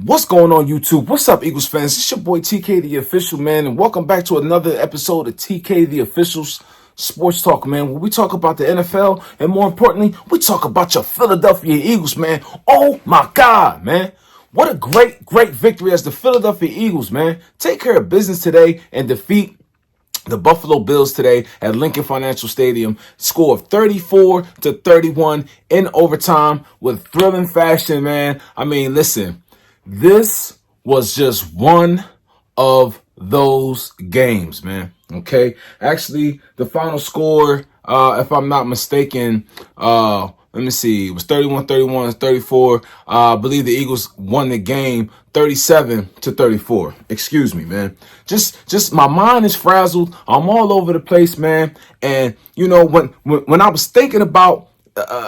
What's going on, YouTube? What's up, Eagles fans? It's your boy TK the Official, man, and welcome back to another episode of TK the Official's Sports Talk, man, where we talk about the NFL, and more importantly, we talk about your Philadelphia Eagles, man. Oh my God, man. What a great victory as the Philadelphia Eagles, man. Take care of business today and defeat the Buffalo Bills today at Lincoln Financial Stadium. Score of 34-31 in overtime with thrilling fashion, man. I mean, listen, this was just one of those games, man. Okay. Actually, the final score, if I'm not mistaken, let me see, it was 31-31, 34. I believe the Eagles won the game 37-34. Excuse me, man. Just my mind is frazzled. I'm all over the place, man. And you know, when I was thinking about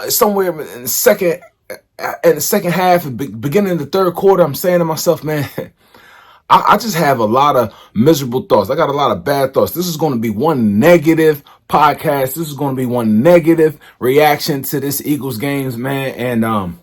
somewhere in the second half, beginning of the third quarter, I'm saying to myself, man, I just have a lot of miserable thoughts. I got a lot of bad thoughts. This is going to be one negative podcast. This is going to be one negative reaction to this Eagles games, man. And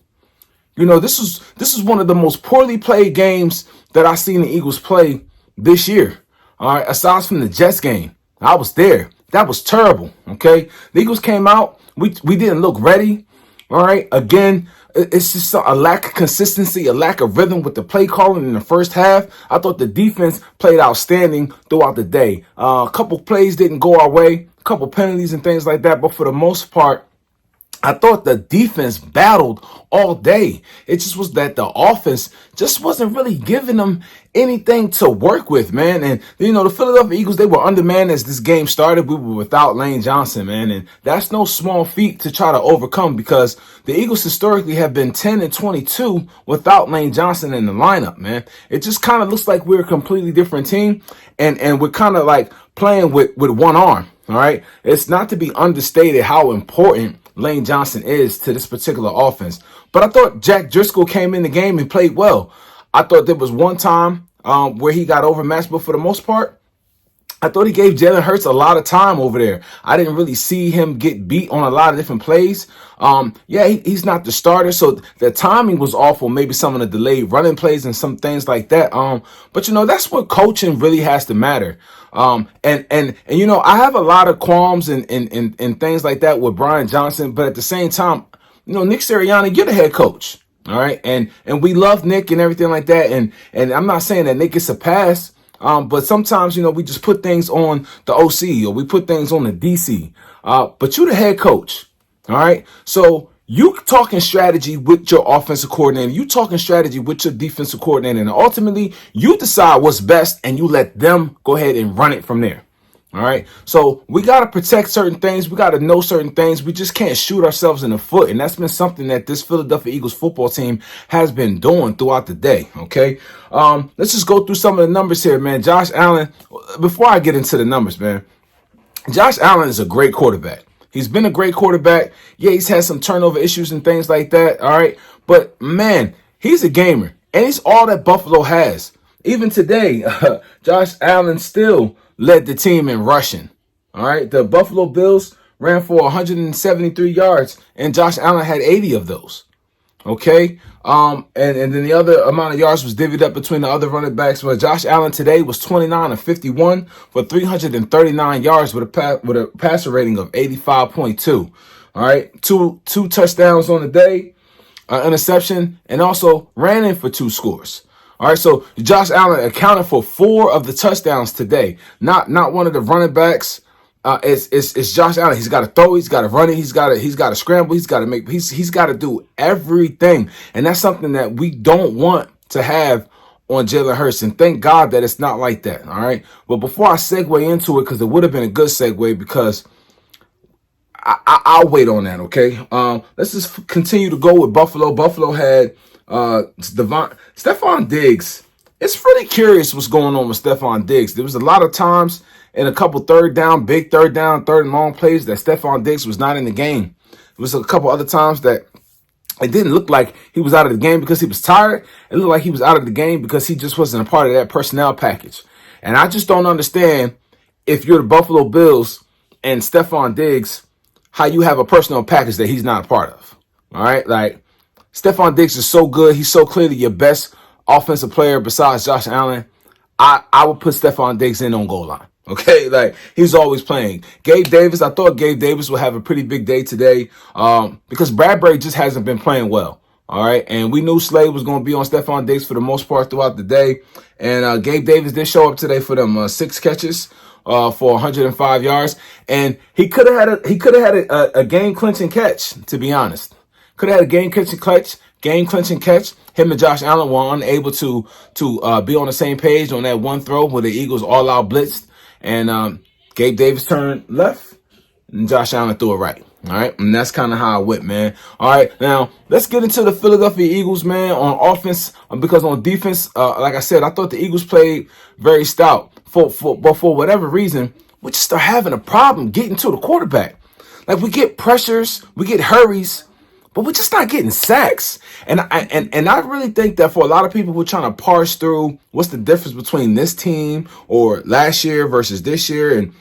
you know, this is one of the most poorly played games that I've seen the Eagles play this year. All right, aside from the Jets game, I was there. That was terrible. Okay, the Eagles came out. We didn't look ready. All right, again, it's just a lack of consistency, a lack of rhythm with the play calling in the first half. I thought the defense played outstanding throughout the day. A couple plays didn't go our way, a couple penalties and things like that. But for the most part, I thought the defense battled all day. It just was that the offense just wasn't really giving them anything to work with, man. And, you know, the Philadelphia Eagles, they were undermanned as this game started. We were without Lane Johnson, man. And that's no small feat to try to overcome because the Eagles historically have been 10-22 without Lane Johnson in the lineup, man. It just kind of looks like we're a completely different team. And we're kind of like playing with one arm, all right? It's not to be understated how important Lane Johnson is to this particular offense. But I thought Jack Driscoll came in the game and played well. I thought there was one time where he got overmatched, but for the most part, I thought he gave Jalen Hurts a lot of time over there. I didn't really see him get beat on a lot of different plays. He's not the starter, so the timing was awful. Maybe some of the delayed running plays and some things like that. But you know, that's what coaching really has to matter. And you know, I have a lot of qualms and things like that with Brian Johnson, but at the same time, you know, Nick Sirianni, you're the head coach. All right. And we love Nick and everything like that. And I'm not saying that Nick gets a pass. But sometimes, you know, we just put things on the OC or we put things on the DC. But you're the head coach. All right. So you talking strategy with your offensive coordinator. You talking strategy with your defensive coordinator. And ultimately, you decide what's best and you let them go ahead and run it from there. All right. So we got to protect certain things. We got to know certain things. We just can't shoot ourselves in the foot. And that's been something that this Philadelphia Eagles football team has been doing throughout the day. OK, let's just go through some of the numbers here, man. Josh Allen, before I get into the numbers, man, Josh Allen is a great quarterback. He's been a great quarterback. Yeah, he's had some turnover issues and things like that. All right. But, man, he's a gamer. And he's all that Buffalo has. Even today, Josh Allen still led the team in rushing. All right. The Buffalo Bills ran for 173 yards, and Josh Allen had 80 of those. Okay. And then the other amount of yards was divvied up between the other running backs. But Josh Allen today was 29-51 for 339 yards with a passer rating of 85.2. All right. Two touchdowns on the day, interception, and also ran in for 2 scores. All right, so Josh Allen accounted for 4 of the touchdowns today. Not one of the running backs. It's Josh Allen. He's got to throw. He's got to run it. He's got to scramble. He's got to make. He's got to do everything, and that's something that we don't want to have on Jalen Hurts. And thank God that it's not like that. All right, but before I segue into it, because it would have been a good segue, because I'll wait on that. Okay, let's just continue to go with Buffalo. Buffalo had Stephon Diggs. It's really curious what's going on with Stephon Diggs. There was a lot of times in a couple big third and long plays that Stephon Diggs was not in the game. There was a couple other times that it didn't look like he was out of the game because he was tired. It looked like he was out of the game because he just wasn't a part of that personnel package. And I just don't understand, if you're the Buffalo Bills and Stephon Diggs, how you have a personnel package that he's not a part of. All right, like, Stephon Diggs is so good. He's so clearly your best offensive player besides Josh Allen, I would put Stephon Diggs in on goal line. Okay, like he's always playing. Gabe Davis, I thought Gabe Davis would have a pretty big day today, because Bradbury just hasn't been playing well. All right, and we knew Slade was going to be on Stephon Diggs for the most part throughout the day, and Gabe Davis did show up today for them 6 catches for 105 yards, and he could have had a game clinching catch. To be honest, could have had a game clinching catch. Him and Josh Allen were unable to be on the same page on that one throw where the Eagles all out blitzed, and Gabe Davis turned left and Josh Allen threw it right. All right, and that's kind of how it went, man. All right, now let's get into the Philadelphia Eagles, man, on offense, because on defense, like I said, I thought the Eagles played very stout. But for whatever reason, we just start having a problem getting to the quarterback. Like, we get pressures, we get hurries, but we're just not getting sacks. And I really think that for a lot of people who are trying to parse through what's the difference between this team or last year versus this year, and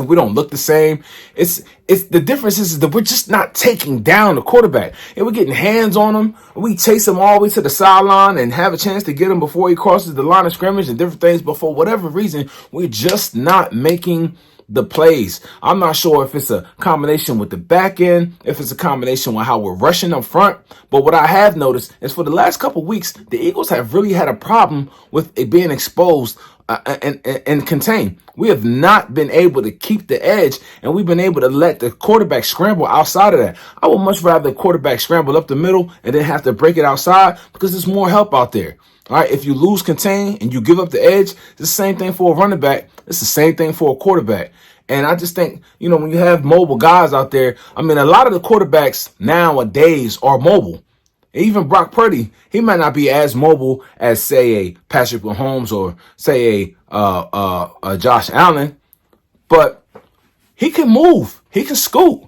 we don't look the same. It's the difference is that we're just not taking down the quarterback, and we're getting hands on him. We chase him all the way to the sideline and have a chance to get him before he crosses the line of scrimmage and different things. But for whatever reason, we're just not making the plays. I'm not sure if it's a combination with the back end, if it's a combination with how we're rushing up front. But what I have noticed is for the last couple of weeks, the Eagles have really had a problem with it being exposed and contained. We have not been able to keep the edge, and we've been able to let the quarterback scramble outside of that. I would much rather the quarterback scramble up the middle and then have to break it outside, because there's more help out there. All right, if you lose contain and you give up the edge, it's the same thing for a running back. It's the same thing for a quarterback. And I just think, when you have mobile guys out there, I mean, a lot of the quarterbacks nowadays are mobile. Even Brock Purdy, he might not be as mobile as, say, a Patrick Mahomes or, say, a Josh Allen, but he can move. He can scoot.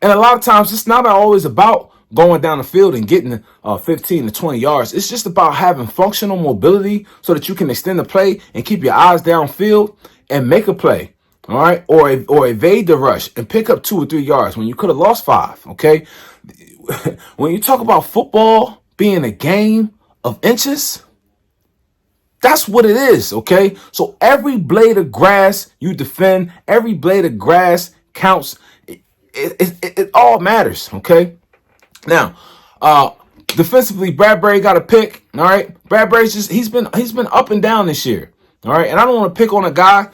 And a lot of times, it's not always about going down the field and getting 15 to 20 yards. It's just about having functional mobility so that you can extend the play and keep your eyes downfield and make a play. All right, or evade the rush and pick up 2 or 3 yards when you could have lost 5. Okay, when you talk about football being a game of inches, that's what it is. Okay, so every blade of grass you defend, every blade of grass counts. It all matters. Okay, now defensively, Bradbury got a pick. All right, Bradbury's he's been up and down this year. All right, and I don't want to pick on a guy.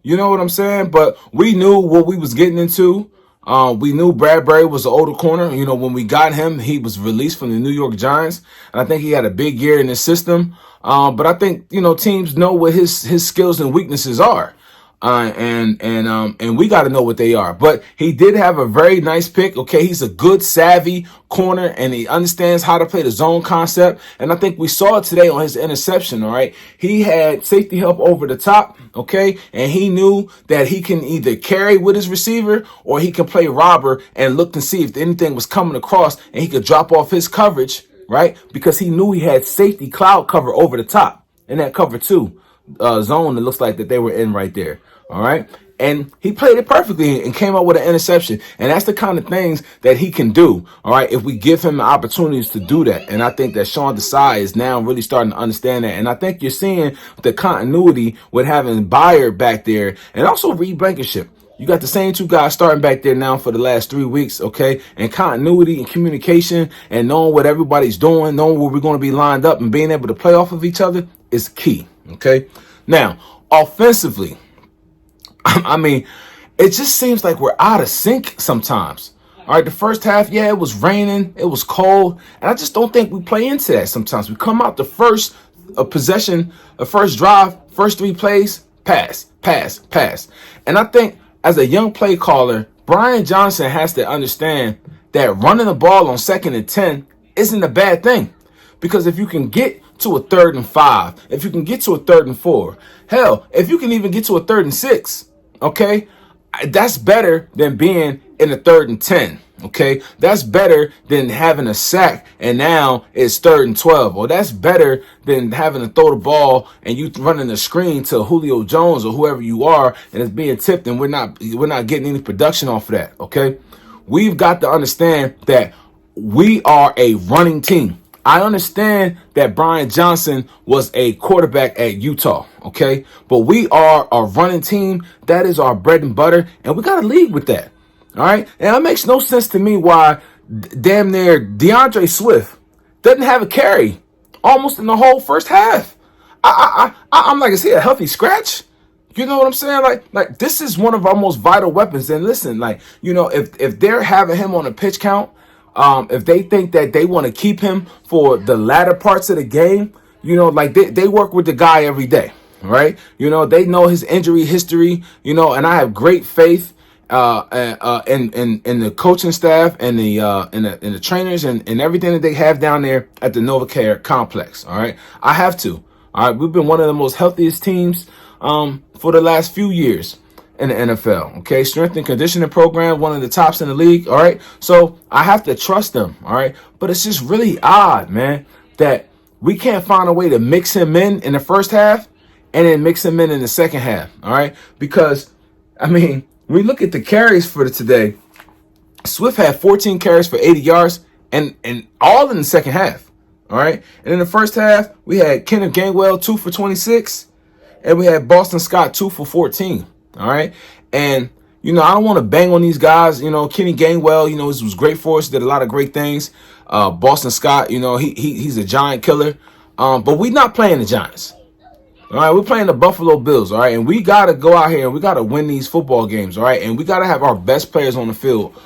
You know what I'm saying? But we knew what we was getting into. We knew Bradbury was the older corner. When we got him, he was released from the New York Giants, and I think he had a big year in the system. But I think, teams know what his skills and weaknesses are. And we got to know what they are. But he did have a very nice pick. Okay, he's a good, savvy corner, and he understands how to play the zone concept. And I think we saw it today on his interception. All right, he had safety help over the top. Okay, and he knew that he can either carry with his receiver or he can play robber and look to see if anything was coming across, and he could drop off his coverage. Right, because he knew he had safety cloud cover over the top in that cover 2 zone. It looks like that they were in right there. All right. And he played it perfectly and came out with an interception. And that's the kind of things that he can do. All right. If we give him the opportunities to do that. And I think that Sean Desai is now really starting to understand that. And I think you're seeing the continuity with having Byard back there and also Reed Blankenship. You got the same 2 guys starting back there now for the last 3 weeks, okay? And continuity and communication and knowing what everybody's doing, knowing where we're going to be lined up and being able to play off of each other is key, okay? Now, offensively, I mean, it just seems like we're out of sync sometimes. All right, the first half, it was raining, it was cold, and I just don't think we play into that sometimes. We come out the first possession, the first drive, first 3 plays, pass. And I think as a young play caller, Brian Johnson has to understand that running the ball on 2nd and 10 isn't a bad thing. Because if you can get to a 3rd and 5, if you can get to a 3rd and 4, hell, if you can even get to a 3rd and 6, okay, that's better than being in a 3rd and 10. Okay, that's better than having a sack and now it's 3rd and 12. Or that's better than having to throw the ball and you running the screen to Julio Jones or whoever you are and it's being tipped and we're not getting any production off of that. Okay, we've got to understand that we are a running team. I understand that Brian Johnson was a quarterback at Utah, okay? But we are a running team. That is our bread and butter, and we got to lead with that, all right? And it makes no sense to me why damn near DeAndre Swift doesn't have a carry almost in the whole first half. I'm like, is he a healthy scratch? You know what I'm saying? Like this is one of our most vital weapons. And listen, like, you know, if they're having him on a pitch count, if they think that they want to keep him for the latter parts of the game, you know, like they work with the guy every day, right? You know, they know his injury history, you know, and I have great faith in the coaching staff and the trainers and everything that they have down there at the NovaCare complex. All right, I have to. All right, we've been one of the most healthiest teams for the last few years in the NFL. Okay, strength and conditioning program, one of the tops in the league. All right, so I have to trust them. All right, but it's just really odd, man, that we can't find a way to mix him in the first half and then mix him in the second half. All right, because I mean, when we look at the carries for today, Swift had 14 carries for 80 yards and all in the second half. All right. And in the first half, we had Kenneth Gainwell 2 for 26, and we had Boston Scott 2 for 14. All right. And, you know, I don't want to bang on these guys. You know, Kenny Gainwell, you know, this was great for us, did a lot of great things. Boston Scott, you know, he's a giant killer. But we're not playing the Giants. All right, we're playing the Buffalo Bills, all right? And we got to go out here and we got to win these football games, all right? And we got to have our best players on the field,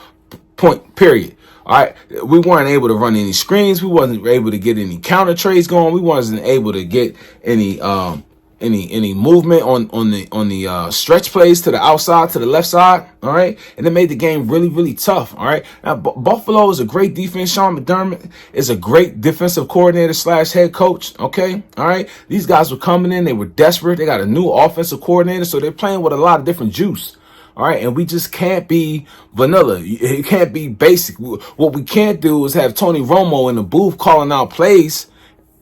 point, period. All right, we weren't able to run any screens. We wasn't able to get any counter trades going. We wasn't able to get any movement on the stretch plays to the outside, to the left side. All right, and it made the game really, really tough. All right, now Buffalo is a great defense. Sean McDermott is a great defensive coordinator / head coach. Okay, all right, these guys were coming in. They were desperate. They got a new offensive coordinator, so they're playing with a lot of different juice. All right, and we just can't be vanilla. It can't be basic. What we can't do is have Tony Romo in the booth calling out plays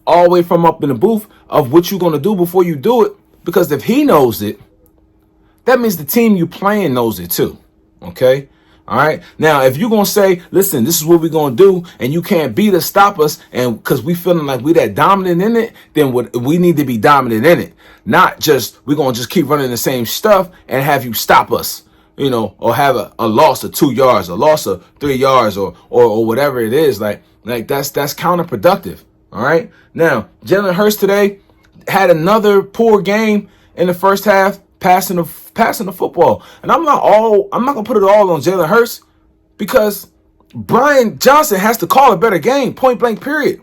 all the way from up in the booth of what you're going to do before you do it. Because if he knows it, that means the team you playing knows it too. Okay? All right? Now, if you're going to say, listen, this is what we're going to do, and you can't beat us, stop us, and because we feeling like we that dominant in it, then we need to be dominant in it. Not just, we're going to just keep running the same stuff and have you stop us, you know, or have a loss of 2 yards, a loss of 3 yards, or whatever it is. Like that's counterproductive. All right? Now, Jalen Hurts today had another poor game in the first half, passing the football. And I'm not gonna put it all on Jalen Hurts, because Brian Johnson has to call a better game, point blank, period.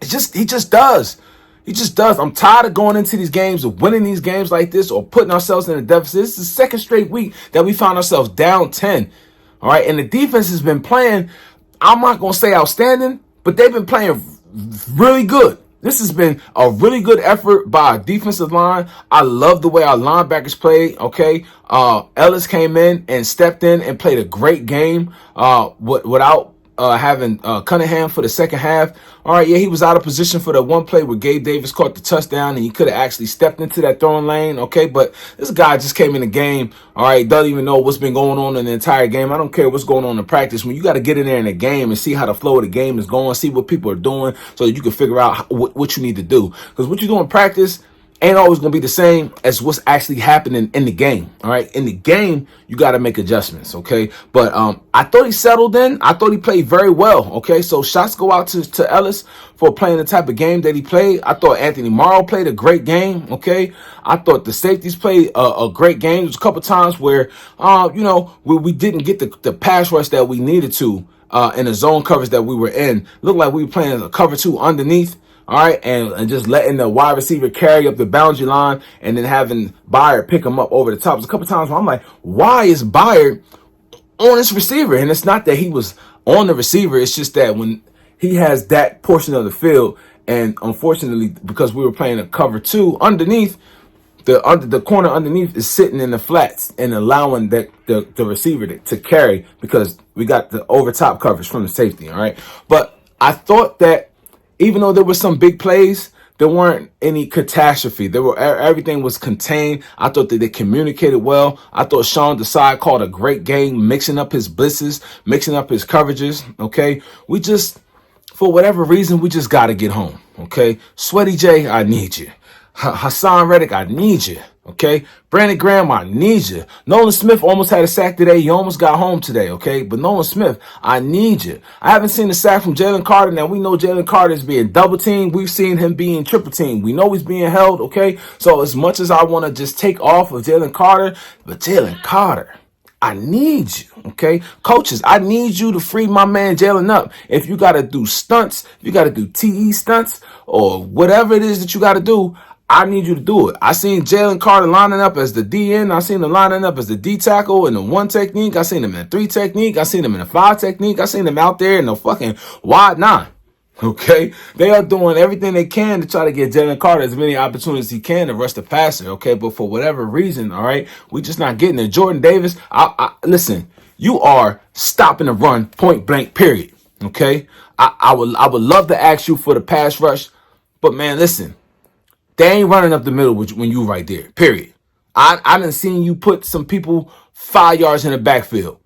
He just does. He just does. I'm tired of going into these games or winning these games like this or putting ourselves in a deficit. This is the second straight week that we found ourselves down 10. All right. And the defense has been playing, I'm not going to say outstanding, but they've been playing really good. This has been a really good effort by our defensive line. I love the way our linebackers played. Okay. Ellis came in and stepped in and played a great game without having Cunningham for the second half. All right, yeah, he was out of position for the one play where Gabe Davis caught the touchdown, and he could have actually stepped into that throwing lane. Okay, but this guy just came in the game. All right, doesn't even know what's been going on in the entire game. I don't care what's going on in practice. When you got to get in there in the game and see how the flow of the game is going, see what people are doing, so that you can figure out what you need to do. Because what you do in practice ain't always going to be the same as what's actually happening in the game. All right. In the game, you got to make adjustments. Okay. But I thought he settled in. I thought he played very well. Okay. So shots go out to Ellis for playing the type of game that he played. I thought Anthony Morrow played a great game. Okay. I thought the safeties played a great game. There's a couple times where, we didn't get the pass rush that we needed to in the zone coverage that we were in. Looked like we were playing a cover 2 underneath. All right, and just letting the wide receiver carry up the boundary line and then having Byard pick him up over the top. There's a couple times where I'm like, why is Byard on this receiver? And it's not that he was on the receiver. It's just that when he has that portion of the field, and unfortunately, because we were playing a cover 2 underneath, the corner underneath is sitting in the flats and allowing the receiver to carry, because we got the over top coverage from the safety. All right, but I thought that even though there were some big plays, there weren't any catastrophe. Everything was contained. I thought that they communicated well. I thought Sean Desai called a great game, mixing up his blitzes, mixing up his coverages. Okay, we just, for whatever reason, we just got to get home, okay? Sweaty J, I need you. Hassan Reddick, I need you, okay? Brandon Graham, I need you. Nolan Smith almost had a sack today. He almost got home today, okay? But Nolan Smith, I need you. I haven't seen a sack from Jalen Carter. Now, we know Jalen Carter is being double teamed. We've seen him being triple teamed. We know he's being held, okay? So as much as I want to just take off of Jalen Carter, but Jalen Carter, I need you, okay? Coaches, I need you to free my man Jalen up. If you got to do stunts, if you got to do TE stunts, or whatever it is that you got to do, I need you to do it. I seen Jalen Carter lining up as the DN. I seen him lining up as the D tackle in the 1 technique. I seen him in a 3 technique. I seen him in a 5 technique. I seen him out there in the fucking wide 9. Okay, they are doing everything they can to try to get Jalen Carter as many opportunities as he can to rush the passer. Okay, but for whatever reason, all right, we just not getting it. Jordan Davis, listen, you are stopping the run point blank. Period. Okay, I would love to ask you for the pass rush, but man, listen, they ain't running up the middle when you right there. Period. I done seen you put some people 5 yards in the backfield.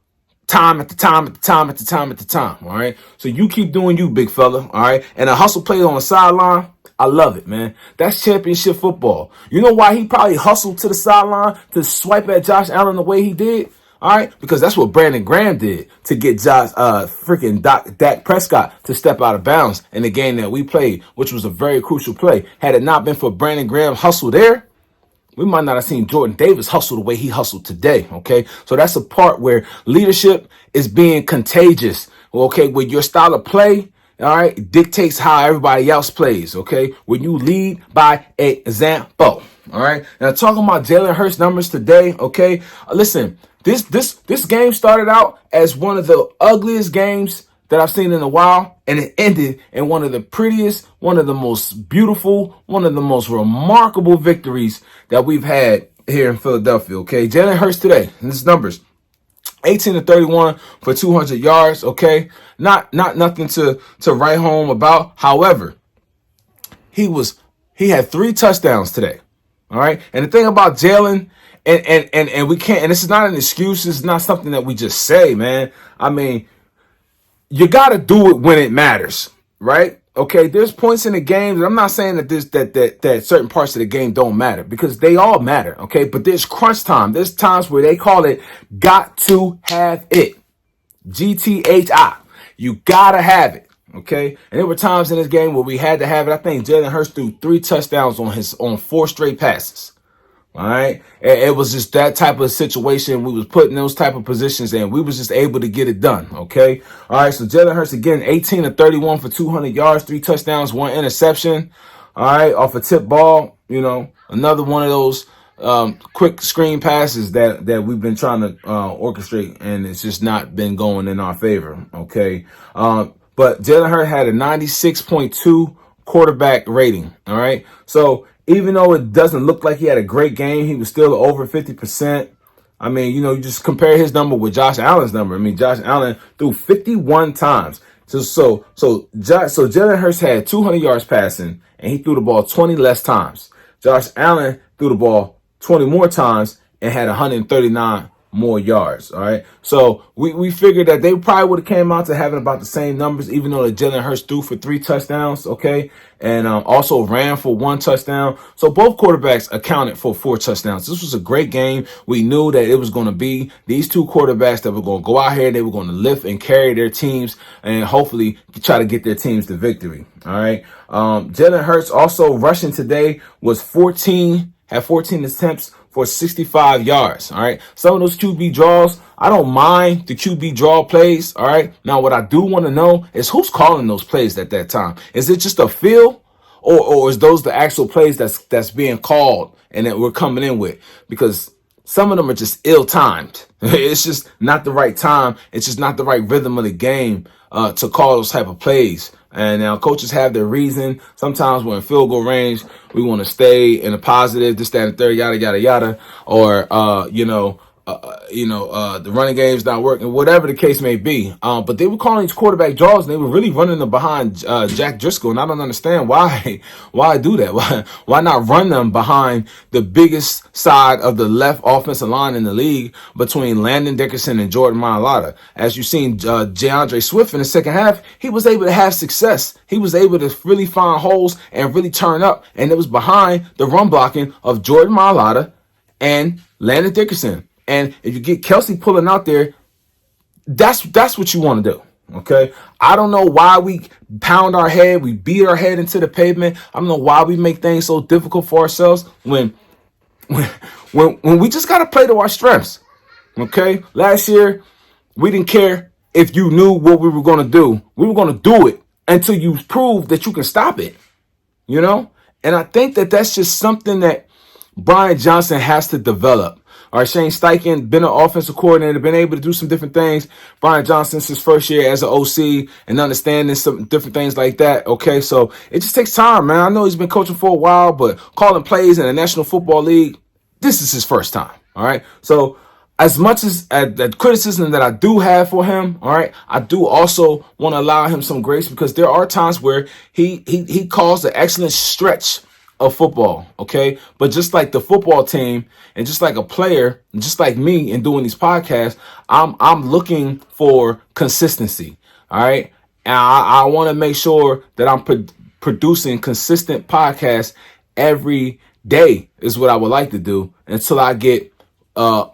Time at the time. All right. So you keep doing you, big fella. All right. And a hustle play on the sideline. I love it, man. That's championship football. You know why he probably hustled to the sideline to swipe at Josh Allen the way he did? All right. Because that's what Brandon Graham did to get Dak Prescott to step out of bounds in the game that we played, which was a very crucial play. Had it not been for Brandon Graham's hustle there, we might not have seen Jordan Davis hustle the way he hustled today, okay? So that's a part where leadership is being contagious, okay? Where your style of play, all right, dictates how everybody else plays, okay? When you lead by example, all right? Now, talking about Jalen Hurts numbers today, okay? Listen, this game started out as one of the ugliest games that I've seen in a while, and it ended in one of the prettiest, one of the most beautiful, one of the most remarkable victories that we've had here in Philadelphia, okay? Jalen Hurts today, and his numbers, 18 to 31 for 200 yards, okay? Not nothing to write home about. However, he had 3 touchdowns today, all right? And the thing about Jalen, and we can't, and this is not an excuse, this is not something that we just say, man. I mean, you got to do it when it matters, right? Okay, there's points in the game. I'm not saying that that certain parts of the game don't matter, because they all matter, okay? But there's crunch time. There's times where they call it got to have it. GTHI. You got to have it, okay? And there were times in this game where we had to have it. I think Jalen Hurts threw 3 touchdowns on 4 straight passes. All right. It was just that type of situation. We was put in those type of positions and we was just able to get it done. OK. All right. So Jalen Hurts again, 18 to 31 for 200 yards, 3 touchdowns, 1 interception. All right. Off a tip ball. You know, another one of those quick screen passes that we've been trying to orchestrate, and it's just not been going in our favor. OK. But Jalen Hurts had a 96.2 quarterback rating. All right. So even though it doesn't look like he had a great game, he was still over 50%. I mean, you know, you just compare his number with Josh Allen's number. I mean, Josh Allen threw 51 times. So Jalen Hurts had 200 yards passing, and he threw the ball 20 less times. Josh Allen threw the ball 20 more times and had 139 more yards. All right. So we figured that they probably would have came out to having about the same numbers, even though the Jalen Hurts threw for 3 touchdowns. OK. And also ran for 1 touchdown. So both quarterbacks accounted for 4 touchdowns. This was a great game. We knew that it was going to be these 2 quarterbacks that were going to go out here. They were going to lift and carry their teams and hopefully try to get their teams to victory. All right. Jalen Hurts also rushing today was 14 attempts for 65 yards. All right. Some of those QB draws, I don't mind the QB draw plays. All right. Now, what I do want to know is who's calling those plays at that time. Is it just a feel, or is those the actual plays that's being called and that we're coming in with? Because some of them are just ill-timed. It's just not the right time. It's just not the right rhythm of the game to call those type of plays. And now coaches have their reason. Sometimes we're in field goal range. We want to stay in a positive, this, that, and the third, yada, yada, yada. Or, the running game's not working, whatever the case may be. But they were calling these quarterback draws, and they were really running them behind Jack Driscoll, and I don't understand why. Why do that? Why not run them behind the biggest side of the left offensive line in the league between Landon Dickerson and Jordan Mailata? As you've seen, DeAndre Swift in the second half, he was able to have success. He was able to really find holes and really turn up, and it was behind the run blocking of Jordan Mailata and Landon Dickerson. And if you get Kelsey pulling out there, that's what you want to do. Okay. I don't know why we pound our head, we beat our head into the pavement. I don't know why we make things so difficult for ourselves when we just gotta play to our strengths. Okay. Last year, we didn't care if you knew what we were gonna do. We were gonna do it until you prove that you can stop it. And I think that that's just something that Brian Johnson has to develop. All right, Shane Steichen, been an offensive coordinator, been able to do some different things. Brian Johnson's his first year as an OC and understanding some different things like that. Okay, so it just takes time, man. I know he's been coaching for a while, but calling plays in the National Football League, this is his first time. All right, so as much as that criticism that I do have for him, all right, I do also want to allow him some grace because there are times where he calls an excellent stretch of football, okay? But just like the football team and just like a player, and just like me in doing these podcasts, I'm looking for consistency, all right? And I want to make sure that I'm producing consistent podcasts every day is what I would like to do until I get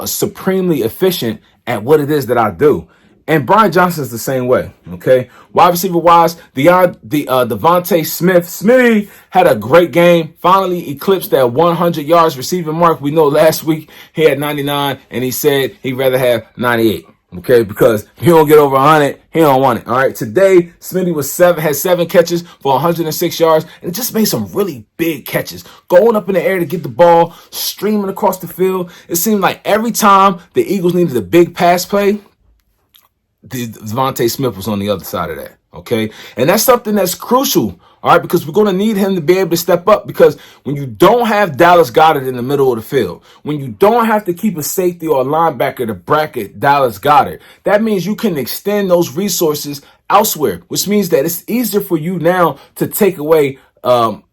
supremely efficient at what it is that I do. And Brian Johnson's the same way, okay? Wide receiver wise, Devontae Smith. Smitty had a great game. Finally eclipsed that 100 yards receiving mark. We know last week he had 99, and he said he'd rather have 98, okay? Because if he don't get over 100, he don't want it, all right? Today, Smitty had 7 catches for 106 yards, and just made some really big catches. Going up in the air to get the ball, streaming across the field. It seemed like every time the Eagles needed a big pass play, Devontae Smith was on the other side of that, okay? And that's something that's crucial, all right, because we're going to need him to be able to step up because when you don't have Dallas Goedert in the middle of the field, when you don't have to keep a safety or a linebacker to bracket Dallas Goedert, that means you can extend those resources elsewhere, which means that it's easier for you now to take away A.J.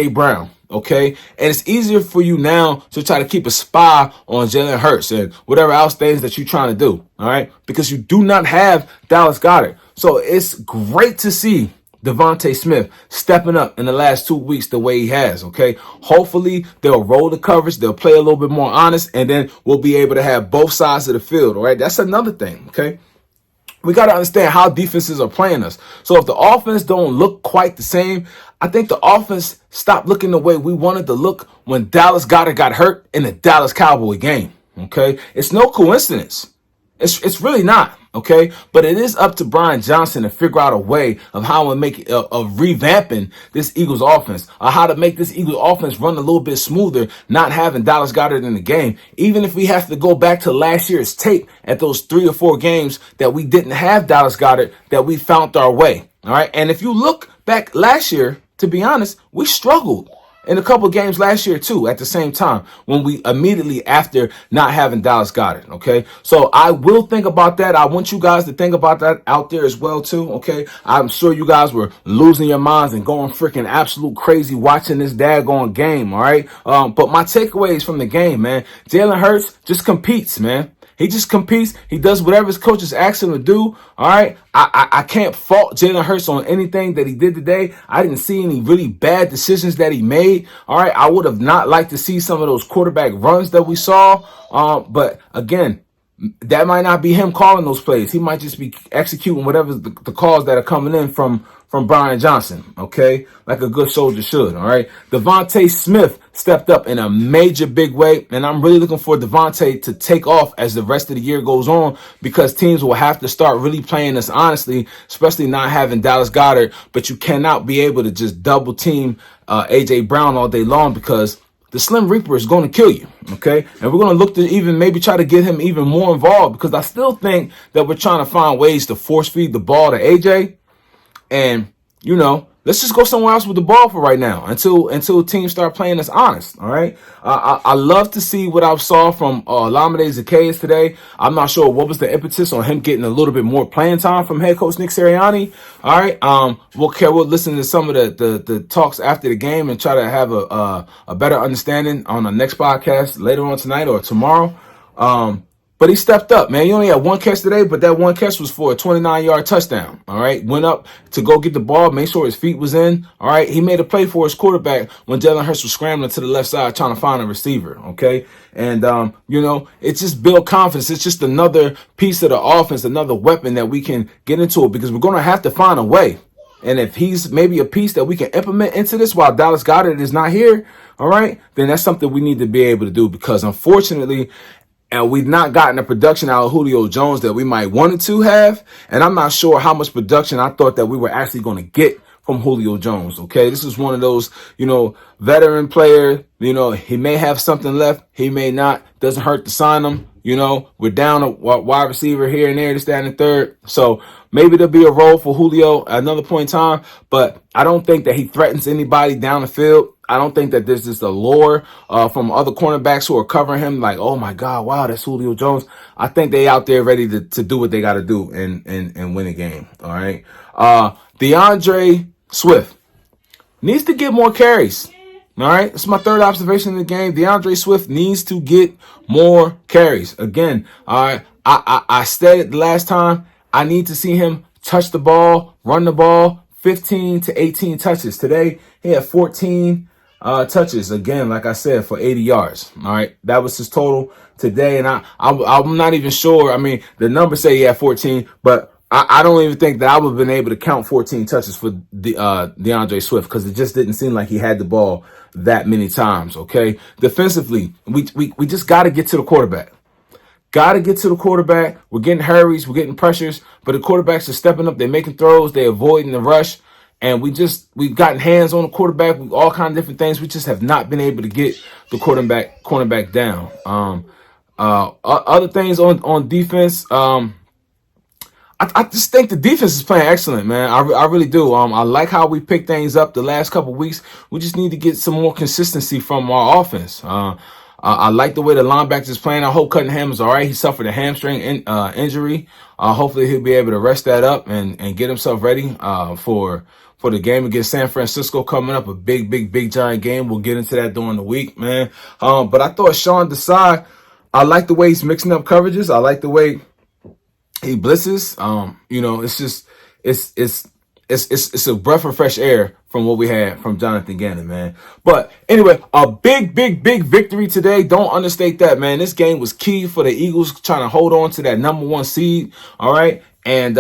Brown. Okay, and it's easier for you now to try to keep a spy on Jalen Hurts and whatever else things that you're trying to do. All right, because you do not have Dallas Goedert. So it's great to see Devontae Smith stepping up in the last 2 weeks the way he has. Okay, hopefully they'll roll the coverage, they'll play a little bit more honest, and then we'll be able to have both sides of the field. All right, that's another thing. Okay. We got to understand how defenses are playing us. So if the offense don't look quite the same, I think the offense stopped looking the way we wanted to look when Dallas Goedert got hurt in the Dallas Cowboy game. Okay, it's no coincidence. It's really not. Okay, but it is up to Brian Johnson to figure out a way of how to make of revamping this Eagles offense, or how to make this Eagles offense run a little bit smoother, not having Dallas Goedert in the game. Even if we have to go back to last year's tape at those 3 or 4 games that we didn't have Dallas Goedert, that we found our way. All right, and if you look back last year, to be honest, we struggled in a couple of games last year too at the same time when we immediately after not having Dallas Goedert, okay? So I will think about that. I want you guys to think about that out there as well too, okay? I'm sure you guys were losing your minds and going freaking absolute crazy watching this daggone game, all right? But my takeaways from the game, man, Jalen Hurts just competes, man. He just competes. He does whatever his coaches ask him to do. All right. I can't fault Jalen Hurts on anything that he did today. I didn't see any really bad decisions that he made. All right. I would have not liked to see some of those quarterback runs that we saw. But again, that might not be him calling those plays. He might just be executing whatever the calls that are coming in from Brian Johnson, okay? Like a good soldier should, all right? Devontae Smith stepped up in a major big way, and I'm really looking for Devontae to take off as the rest of the year goes on because teams will have to start really playing us honestly, especially not having Dallas Goedert, but you cannot be able to just double team A.J. Brown all day long because the Slim Reaper is going to kill you, okay? And we're going to look to even maybe try to get him even more involved because I still think that we're trying to find ways to force feed the ball to AJ. And, Let's just go somewhere else with the ball for right now until teams start playing us honest. All right. I love to see what I saw from Lamine Zacchaeus today. I'm not sure what was the impetus on him getting a little bit more playing time from head coach Nick Sirianni. All right. We'll listen to some of the talks after the game and try to have a better understanding on the next podcast later on tonight or tomorrow. But he stepped up, man. He only had one catch today, but that one catch was for a 29-yard touchdown. All right. Went up to go get the ball, made sure his feet was in. All right. He made a play for his quarterback when Jalen Hurts was scrambling to the left side trying to find a receiver. Okay. And, it's just build confidence. It's just another piece of the offense, another weapon that we can get into it because we're going to have to find a way. And if he's maybe a piece that we can implement into this while Dallas Goedert is not here, all right, then that's something we need to be able to do because unfortunately, and we've not gotten the production out of Julio Jones that we might wanted to have. And I'm not sure how much production I thought that we were actually going to get from Julio Jones. Okay. This is one of those, veteran player, he may have something left. He may not. Doesn't hurt to sign him. We're down a wide receiver here and there, this, that, and the third. So maybe there'll be a role for Julio at another point in time, but I don't think that he threatens anybody down the field. I don't think that there's this allure from other cornerbacks who are covering him like, oh my God, wow, that's Julio Jones. I think they out there ready to do what they got to do and win a game. All right. DeAndre Swift needs to get more carries. All right. It's my third observation in the game. DeAndre Swift needs to get more carries. Again, all right. I said it the last time. I need to see him touch the ball, run the ball, 15 to 18 touches. Today, he had 14 touches, again, like I said, for 80 yards. All right. That was his total today. And I'm not even sure. I mean, the numbers say he had 14, but I don't even think that I would have been able to count 14 touches for DeAndre Swift because it just didn't seem like he had the ball that many times. OK, defensively, we just got to get to the quarterback. Got to get to the quarterback. We're getting hurries. We're getting pressures. But the quarterbacks are stepping up. They're making throws. They're avoiding the rush. And we've gotten hands on the quarterback. All kinds of different things. We just have not been able to get the cornerback down. Other things on defense. I just think the defense is playing excellent, man. I really do. I like how we picked things up the last couple of weeks. We just need to get some more consistency from our offense. I like the way the linebackers is playing. I hope Cunningham is all right. He suffered a hamstring injury. Hopefully he'll be able to rest that up and get himself ready for the game against San Francisco coming up. A big giant game. We'll get into that during the week, man. But I thought Sean Desai, I like the way he's mixing up coverages. I like the way he blitzes. It's a breath of fresh air from what we had from Jonathan Gannon, man. But anyway, a big victory today. Don't understate that, man. This game was key for the Eagles trying to hold on to that number 1 seed. All right. And,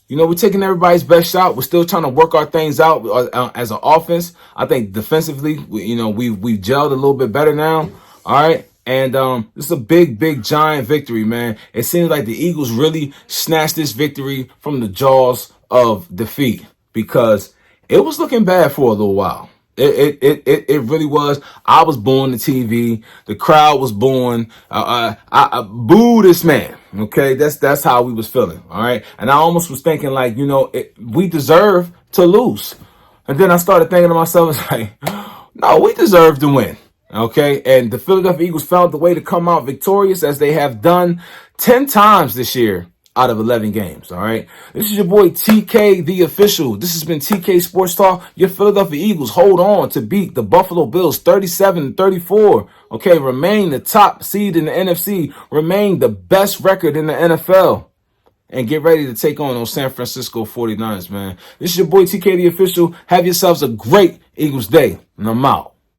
we're taking everybody's best shot. We're still trying to work our things out as an offense. I think defensively, we've gelled a little bit better now. All right. And this is a big giant victory, man. It seems like the Eagles really snatched this victory from the jaws of defeat because it was looking bad for a little while. It really was. I was booing the TV. The crowd was booing. I boo this man. Okay, that's how we was feeling. All right, and I almost was thinking like, we deserve to lose. And then I started thinking to myself, it's like, no, we deserve to win. Okay, and the Philadelphia Eagles found the way to come out victorious as they have done 10 times this year out of 11 games. All right, this is your boy TK, the official. This has been TK Sports Talk. Your Philadelphia Eagles hold on to beat the Buffalo Bills 37-34. Okay, remain the top seed in the NFC, remain the best record in the NFL, and get ready to take on those San Francisco 49ers, man. This is your boy TK, the official. Have yourselves a great Eagles day, and I'm out.